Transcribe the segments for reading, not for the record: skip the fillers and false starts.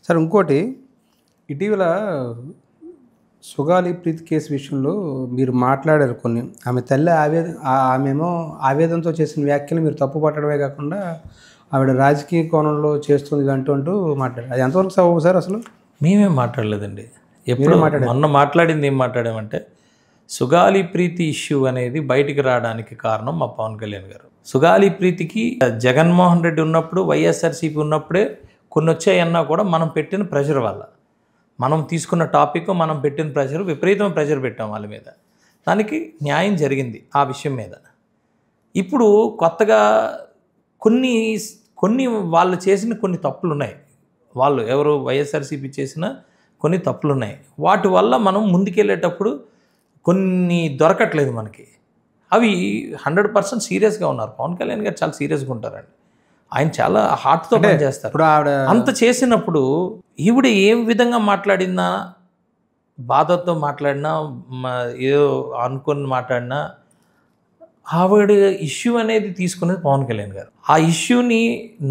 Sir ఇంకోటి ఇటీవల సుగాలి ప్రీతి case విషయంలో మీరు మాట్లాడారు కొన్ని. ఆమె తల్లి ఆమెమో ఆవేదనతో చేసిన వ్యాఖ్యలు మీరు తప్పు పట్టడమే కాకుండా ఆవిడ రాజకీయ కోణంలో చేస్తుంది అంటూ మాట్లాడారు. అది ఎంతవరకు సబబు సార్? అసలు మేమేం మాట్లాడలేదండి. ఎప్పుడు మొన్న మాట్లాడింది ఏం మాట్లాడామంటే సుగాలి ప్రీతి ఇష్యూ అనేది బయటికి రావడానికి కారణం మా పవన్ కళ్యాణ్ గారు. సుగాలి ప్రీతికి జగన్మోహన్ రెడ్డి ఉన్నప్పుడు, వైఎస్ఆర్సీపీ ఉన్నప్పుడే కొన్ని వచ్చాయన్నా కూడా మనం పెట్టిన ప్రెషర్ వల్ల, మనం తీసుకున్న టాపిక్, మనం పెట్టిన ప్రెషర్, విపరీతమైన ప్రెషర్ పెట్టాం వాళ్ళ మీద. దానికి న్యాయం జరిగింది ఆ విషయం మీద. ఇప్పుడు కొత్తగా కొన్ని వాళ్ళు చేసిన కొన్ని తప్పులు ఉన్నాయి. వాళ్ళు ఎవరు వైఎస్ఆర్సీపీ చేసిన కొన్ని తప్పులు ఉన్నాయి. వాటి వల్ల మనం ముందుకెళ్ళేటప్పుడు కొన్ని దొరకట్లేదు మనకి. అవి 100% సీరియస్గా ఉన్నారు. పవన్ కళ్యాణ్ గారు చాలా సీరియస్గా ఉంటారండి. ఆయన చాలా హార్ట్తో పనిచేస్తారు. ఇప్పుడు ఆవిడ అంత చేసినప్పుడు ఈవిడ ఏం విధంగా మాట్లాడిందా, బాధతో మాట్లాడినా, ఏదో అనుకొని మాట్లాడినా, ఆవిడ ఇష్యూ అనేది తీసుకునేది పవన్ కళ్యాణ్ గారు. ఆ ఇష్యూని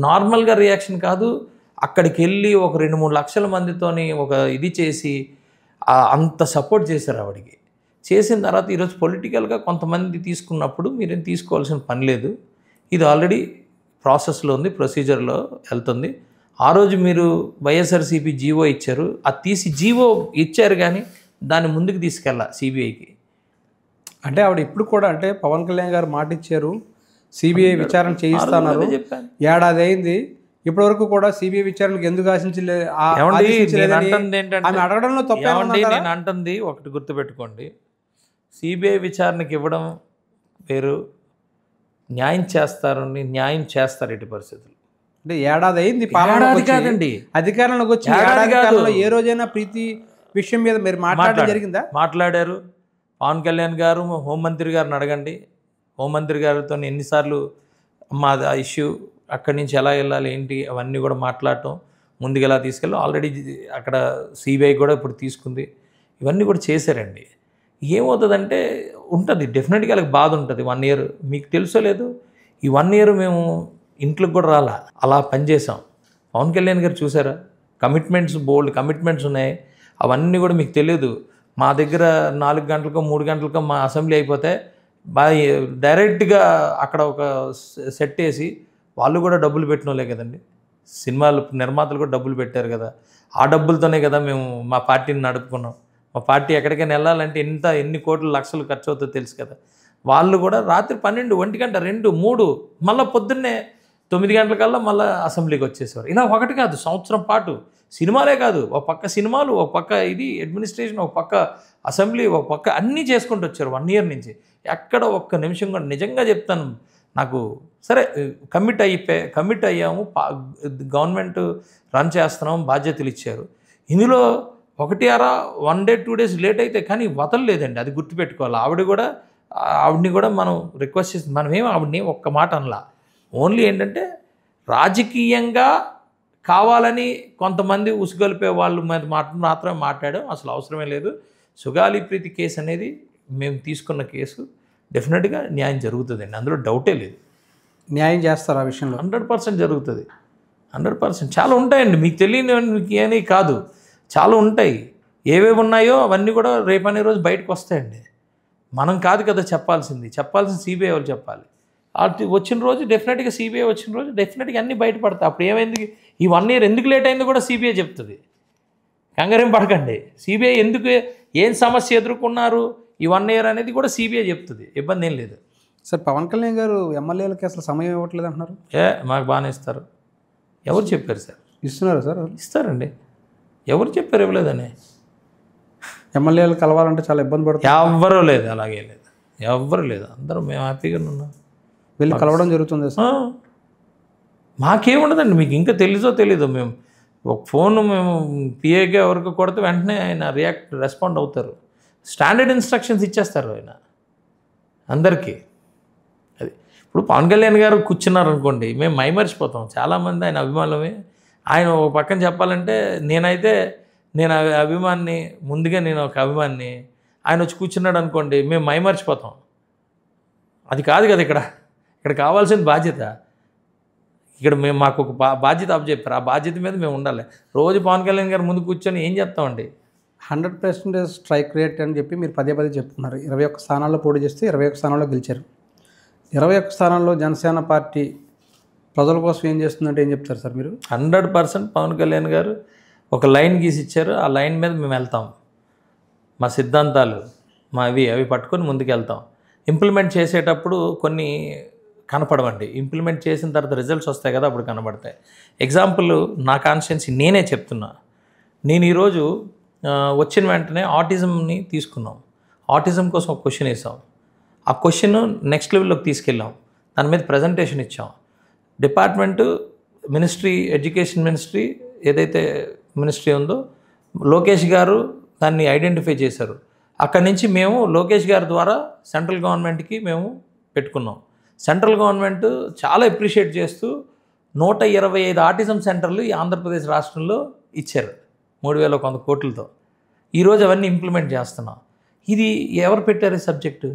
నార్మల్గా రియాక్షన్ కాదు, అక్కడికి వెళ్ళి ఒక 2-3 లక్షల మందితోని ఒక ఇది చేసి అంత సపోర్ట్ చేశారు ఆవిడికి. చేసిన తర్వాత ఈరోజు పొలిటికల్గా కొంతమంది తీసుకున్నప్పుడు మీరేం తీసుకోవాల్సిన పని లేదు. ఇది ఆల్రెడీ ప్రాసెస్లో ఉంది, ప్రొసీజర్లో వెళ్తుంది. ఆ రోజు మీరు వైఎస్ఆర్సీపీ జీవో ఇచ్చారు, అది తీసి జీవో ఇచ్చారు కానీ దాన్ని ముందుకు తీసుకెళ్ళా సిబిఐకి. అంటే ఆవిడ ఇప్పుడు కూడా అంటే పవన్ కళ్యాణ్ గారు మాట ఇచ్చారు, సిబిఐ విచారణ చేయిస్తున్నారు. ఏడాది అయింది, ఇప్పటివరకు కూడా సిబిఐ విచారణకు ఎందుకు ఆశించలేదు? అడగడంలో తప్ప. నేను అంటుంది ఒకటి గుర్తుపెట్టుకోండి, సిబిఐ విచారణకి ఇవ్వడం వేరు, న్యాయం చేస్తారు ఎట్టి పరిస్థితులు. అంటే ఏడాది అయింది కాదండి, అధికారంలోకి వచ్చి ఏడాది కాలంలో ఏ రోజైనా ప్రీతి విషయం మీద మీరు మాట్లాడడం జరిగిందా? మాట్లాడారు. పవన్ కళ్యాణ్ గారు హోంమంత్రి గారిని అడగండి. హోంమంత్రి గారితో ఎన్నిసార్లు మా ఇష్యూ అక్కడి నుంచి ఎలా వెళ్ళాలి ఏంటి అవన్నీ కూడా మాట్లాడటం, ముందుకు ఎలా తీసుకెళ్ళి ఆల్రెడీ అక్కడ సిబిఐ కూడా ఇప్పుడు తీసుకుంది. ఇవన్నీ కూడా చేశారండి. ఏమవుతుందంటే ఉంటుంది, డెఫినెట్గా వాళ్ళకి బాధ ఉంటుంది. 1 ఇయర్ మీకు తెలుసో లేదు, ఈ 1 ఇయర్ మేము ఇంట్లోకి కూడా రాలా, అలా పనిచేసాం. పవన్ కళ్యాణ్ గారు చూసారా, కమిట్మెంట్స్, బోల్డ్ కమిట్మెంట్స్ ఉన్నాయి. అవన్నీ కూడా మీకు తెలియదు. మా దగ్గర 4 గంటలకో 3 గంటలకో మా అసెంబ్లీ అయిపోతే డైరెక్ట్గా అక్కడ ఒక సెట్ వేసి వాళ్ళు కూడా డబ్బులు పెట్టిన వాళ్ళే కదండి. సినిమాలు నిర్మాతలు కూడా డబ్బులు పెట్టారు కదా, ఆ డబ్బులతోనే కదా మేము మా పార్టీని నడుపుకున్నాం. మా పార్టీ ఎక్కడికైనా వెళ్ళాలంటే ఎన్ని కోట్ల లక్షలు ఖర్చు అవుతుందో తెలుసు కదా. వాళ్ళు కూడా రాత్రి 12, 1 గంట, 2, 3 మళ్ళీ పొద్దున్నే 9 గంటలకల్లా మళ్ళీ అసెంబ్లీకి వచ్చేసేవారు. ఇలా ఒకటి కాదు, సంవత్సరం పాటు సినిమాలే కాదు, ఒక పక్క సినిమాలు, ఒక పక్క ఇది అడ్మినిస్ట్రేషన్, ఒక పక్క అసెంబ్లీ, ఒక పక్క అన్నీ చేసుకుంటూ వచ్చారు 1 ఇయర్ నుంచి. ఎక్కడ ఒక్క నిమిషం కూడా, నిజంగా చెప్తాను, నాకు సరే కమిట్ అయ్యాము, గవర్నమెంట్ రన్ చేస్తున్నాం, బాధ్యతలు ఇచ్చారు. ఇందులో 1 డే 2 డేస్ లేట్ అయితే కానీ వదలలేదండి. అది గుర్తుపెట్టుకోవాలి. ఆవిడని కూడా మనం రిక్వెస్ట్ చేసి మనమేం ఆవిడని ఒక్క మాట అనలా. ఓన్లీ ఏంటంటే రాజకీయంగా కావాలని కొంతమంది ఉసుగొలిపే వాళ్ళు మీద మాత్రమే మాట్లాడాం. అసలు అవసరమే లేదు. సుగాలి ప్రీతి కేసు అనేది మేము తీసుకున్న కేసు, డెఫినెట్గా న్యాయం జరుగుతుందండి, అందులో డౌటే లేదు. న్యాయం చేస్తారు ఆ విషయంలో? 100% జరుగుతుంది. 100%. చాలా ఉంటాయండి, మీకు తెలియని ఏమీ కాదు, చాలా ఉంటాయి. ఏవేవి ఉన్నాయో అవన్నీ కూడా రేపనే రోజు బయటకు వస్తాయండి. మనం కాదు కదా చెప్పాల్సింది సిబిఐ వాళ్ళు చెప్పాలి. వచ్చిన రోజు డెఫినెట్గా సిబిఐ వచ్చిన రోజు డెఫినెట్గా అన్నీ బయటపడతాయి. అప్పుడు ఏమైంది, ఈ 1 ఇయర్ ఎందుకు లేట్ అయిందో కూడా సిబిఐ చెప్తుంది. కంగారేం పడకండి. సిబిఐ ఎందుకు, ఏం సమస్య ఎదుర్కొన్నారు ఈ 1 ఇయర్ అనేది కూడా సిబిఐ చెప్తుంది, ఇబ్బంది ఏం లేదు. సార్, పవన్ కళ్యాణ్ గారు ఎమ్మెల్యేలకి అసలు సమయం ఇవ్వట్లేదు అంటున్నారు. మాకు బాగానే ఇస్తారు. ఎవరు చెప్పారు సార్? ఇస్తున్నారు సార్. ఇస్తారండి. ఎవరు చెప్పారు ఇవ్వలేదని? ఎమ్మెల్యేలు కలవాలంటే చాలా ఇబ్బంది పడుతుంది. ఎవ్వరూ లేదు, అలాగే లేదు, ఎవ్వరు లేదు. అందరూ మేము హ్యాపీగా ఉన్నాం. వెళ్ళి కలవడం జరుగుతుంది సార్. మాకేముండదండి, మీకు ఇంకా తెలీదో. మేము ఒక ఫోన్ మేము పిఏగా ఎవరికి కొడితే వెంటనే ఆయన రెస్పాండ్ అవుతారు. స్టాండర్డ్ ఇన్స్ట్రక్షన్స్ ఇచ్చేస్తారు ఆయన అందరికీ. అది ఇప్పుడు పవన్ కళ్యాణ్ గారు కూర్చున్నారు అనుకోండి, మేము మైమర్చిపోతాం. చాలామంది ఆయన అభిమానులమే. ఆయన ఒక పక్కన చెప్పాలంటే నేను అభిమాన్ని, ముందుగా నేను ఒక అభిమాన్ని, ఆయన వచ్చి కూర్చున్నాడు అనుకోండి మేము మైమర్చిపోతాం. అది కాదు కదా ఇక్కడ కావాల్సిన బాధ్యత. ఇక్కడ మేము మాకు ఒక బాధ్యత అప్పచెప్పారు. ఆ బాధ్యత మీద మేము ఉండాలి. రోజు పవన్ కళ్యాణ్ గారు ముందు కూర్చొని ఏం చెప్తామండి? 100% స్ట్రైక్ రేట్ అని చెప్పి మీరు పదే చెప్తున్నారు. 21 స్థానాల్లో పోటీ చేస్తే 21 స్థానాల్లో గెలిచారు. 21 స్థానాల్లో జనసేన పార్టీ ప్రజల కోసం ఏం చేస్తుందంటే ఏం చెప్తారు సార్ మీరు? 100% పవన్ కళ్యాణ్ గారు ఒక లైన్ గీసి ఇచ్చారు. ఆ లైన్ మీద మేము వెళ్తాం. మా సిద్ధాంతాలు అవి పట్టుకొని ముందుకు వెళ్తాం. ఇంప్లిమెంట్ చేసేటప్పుడు కొన్ని కనపడవండి. ఇంప్లిమెంట్ చేసిన తర్వాత రిజల్ట్స్ వస్తాయి కదా, అప్పుడు కనబడతాయి. ఎగ్జాంపుల్ నా కాన్స్టిట్యున్సీ నేనే చెప్తున్నా. నేను ఈరోజు వచ్చిన వెంటనే ఆటిజంని తీసుకున్నాం. ఆటిజం కోసం ఒక క్వశ్చన్ వేసాం. ఆ క్వశ్చన్ నెక్స్ట్ లెవెల్లోకి తీసుకెళ్ళాం. దాని మీద ప్రజెంటేషన్ ఇచ్చాం. డిపార్ట్మెంటు మినిస్ట్రీ, ఎడ్యుకేషన్ మినిస్ట్రీ ఏదైతే మినిస్ట్రీ ఉందో లోకేష్ గారు దాన్ని ఐడెంటిఫై చేశారు. అక్కడి నుంచి మేము లోకేష్ గారి ద్వారా సెంట్రల్ గవర్నమెంట్కి మేము పెట్టుకున్నాం. సెంట్రల్ గవర్నమెంట్ చాలా అప్రిషియేట్ చేస్తూ 125 ఆటిజం సెంటర్లు ఈ ఆంధ్రప్రదేశ్ రాష్ట్రంలో ఇచ్చారు 3,100 కోట్లతో. ఈరోజు అవన్నీ ఇంప్లిమెంట్ చేస్తున్నాం. ఇది ఎవరు పెట్టారు ఈ సబ్జెక్టు?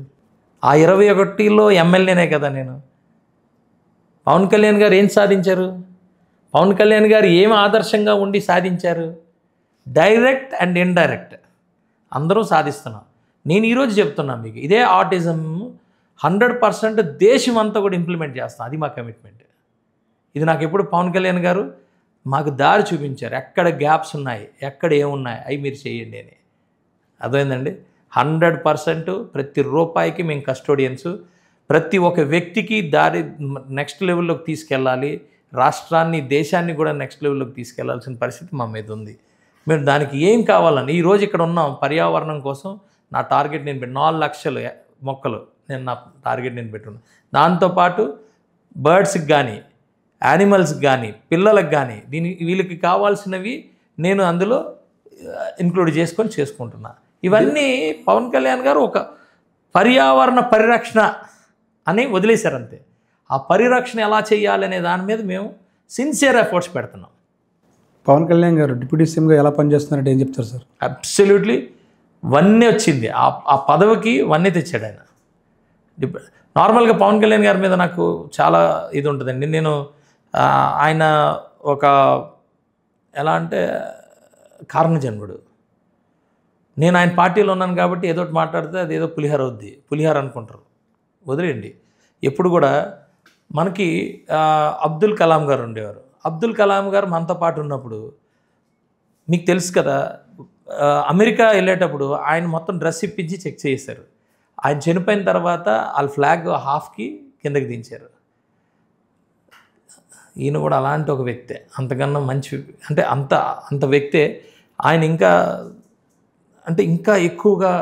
ఆ 21లో ఎమ్మెల్యేనే కదా నేను. పవన్ కళ్యాణ్ గారు ఏం సాధించారు? పవన్ కళ్యాణ్ గారు ఏం ఆదర్శంగా ఉండి సాధించారు? డైరెక్ట్ అండ్ ఇండైరెక్ట్ అందరూ సాధిస్తున్నాం. నేను ఈరోజు చెప్తున్నాను మీకు, ఇదే ఆటిజం 100% దేశం అంతా కూడా ఇంప్లిమెంట్ చేస్తాం. అది మా కమిట్మెంట్. ఇది నాకు ఎప్పుడు పవన్ కళ్యాణ్ గారు మాకు దారి చూపించారు. ఎక్కడ గ్యాప్స్ ఉన్నాయి, ఎక్కడ ఏమున్నాయి, అవి మీరు చేయండి అని. అర్థమైందండి? 100% ప్రతి రూపాయికి మేము కస్టోడియన్స్. ప్రతి ఒక్క వ్యక్తికి దారి నెక్స్ట్ లెవెల్లోకి తీసుకెళ్ళాలి. రాష్ట్రాన్ని, దేశాన్ని కూడా నెక్స్ట్ లెవెల్లోకి తీసుకెళ్లాల్సిన పరిస్థితి మా మీద ఉంది. మేము దానికి ఏం కావాలని ఈరోజు ఇక్కడ ఉన్నాం. పర్యావరణం కోసం నా టార్గెట్ నేను 4 లక్షల మొక్కలు నా టార్గెట్ నేను పెట్టున్నాను. దాంతోపాటు బర్డ్స్కి కానీ, యానిమల్స్కి కానీ, పిల్లలకు కానీ వీళ్ళకి కావాల్సినవి నేను అందులో ఇంక్లూడ్ చేసుకుంటున్నా. ఇవన్నీ పవన్ కళ్యాణ్ గారు ఒక పర్యావరణ పరిరక్షణ అని వదిలేశారు అంతే. ఆ పరిరక్షణ ఎలా చేయాలనే దాని మీద మేము సిన్సియర్ ఎఫర్ట్స్ పెడుతున్నాం. పవన్ కళ్యాణ్ గారు డిప్యూటీ సీఎంగా ఎలా పనిచేస్తున్నారంటే ఏం చెప్తారు సార్? అబ్సల్యూట్లీ వన్నీ వచ్చింది. ఆ పదవికి వన్నీ తెచ్చాడు ఆయన. నార్మల్గా పవన్ కళ్యాణ్ గారి మీద నాకు చాలా ఇది ఉంటుందండి. నేను ఆయన ఒక ఎలా అంటే కారణజన్ముడు. నేను ఆయన పార్టీలో ఉన్నాను కాబట్టి ఏదో ఒకటి మాట్లాడితే అది ఏదో పులిహార అవుద్ది, పులిహార అనుకుంటారు. వదిలేయండి. ఎప్పుడు కూడా మనకి అబ్దుల్ కలాం గారు ఉండేవారు. అబ్దుల్ కలాం గారు మనతో పాటు ఉన్నప్పుడు మీకు తెలుసు కదా, అమెరికా వెళ్ళేటప్పుడు ఆయన మొత్తం డ్రెస్ ఇప్పించి చెక్ చేశారు. ఆయన చనిపోయిన తర్వాత వాళ్ళ ఫ్లాగ్ హాఫ్కి కిందకి దించారు. ఈయన కూడా అలాంటి ఒక వ్యక్తే. అంతకన్నా మంచి అంటే అంత వ్యక్తే. ఆయన ఇంకా ఎక్కువగా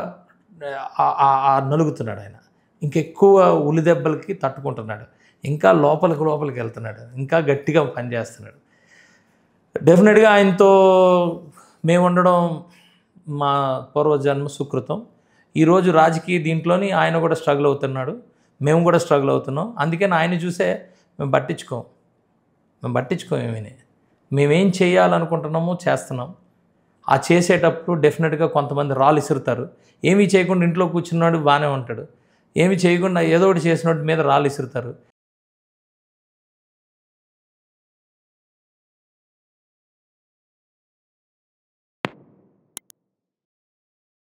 నలుగుతున్నాడు. ఆయన ఇంకా ఎక్కువ ఉలి దెబ్బలకి తట్టుకుంటున్నాడు. ఇంకా లోపలికి వెళ్తున్నాడు. ఇంకా గట్టిగా పనిచేస్తున్నాడు. డెఫినెట్గా ఆయనతో మేము ఉండడం మా పూర్వజన్మ సుకృతం. ఈరోజు రాజకీయ దీంట్లోని ఆయన కూడా స్ట్రగుల్ అవుతున్నాడు, మేము కూడా స్ట్రగుల్ అవుతున్నాం. అందుకని ఆయన చూసే మేము పట్టించుకోం ఏమీ. మేమేం చేయాలనుకుంటున్నామో చేస్తున్నాం. ఆ చేసేటప్పుడు డెఫినెట్గా కొంతమంది రాళ్ళు ఇసురుతారు. ఏమీ చేయకుండా ఇంట్లో కూర్చున్నాడు బాగానే ఉంటాడు. ఏమి చేయకుండా ఏదో ఒకటి చేసినట్టు మీద రాళ్ళు ఇసురుతారు.